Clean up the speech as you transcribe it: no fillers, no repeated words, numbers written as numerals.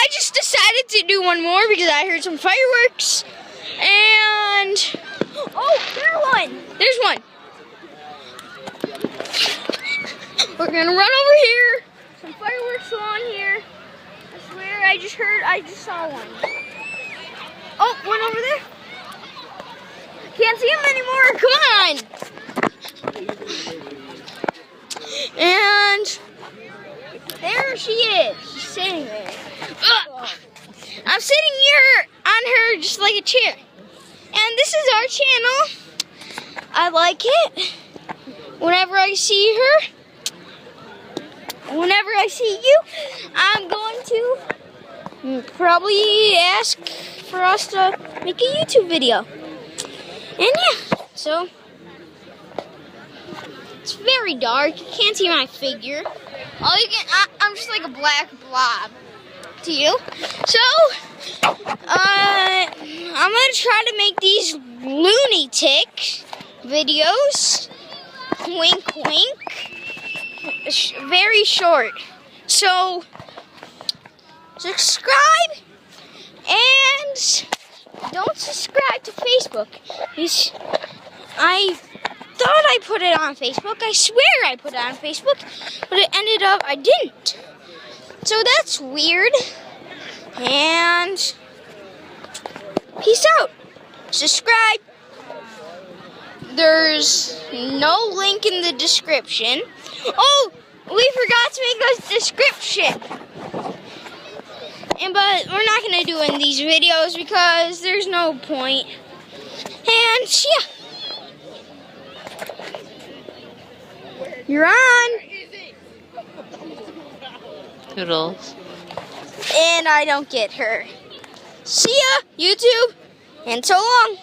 I just decided to do one more because I heard some fireworks. And Oh, there's one. there's one. We're gonna run over here. Some fireworks on here. I swear, I just saw one. Oh, one over there. Can't see him anymore. Come on. And There she is. She's sitting there. I'm sitting here on her just like a chair. And this is our channel. I like it. Whenever I see her, whenever I see you, I'm going to probably ask for us to make a YouTube video. And yeah, so it's very dark. You can't see my figure. All you can, I'm just like a black blob to you. So, I'm gonna try to make these loony tick videos. Wink, wink. Very short. So, subscribe and don't subscribe to Facebook. I thought I put it on Facebook. I swear I put it on Facebook, but it ended up I didn't. So that's weird. And peace out. Subscribe. There's no link in the description. Oh, we forgot to make a description. But we're not going to do in these videos because there's no point. And yeah. You're on. Toodles. And I don't get her. See ya, YouTube. And so long.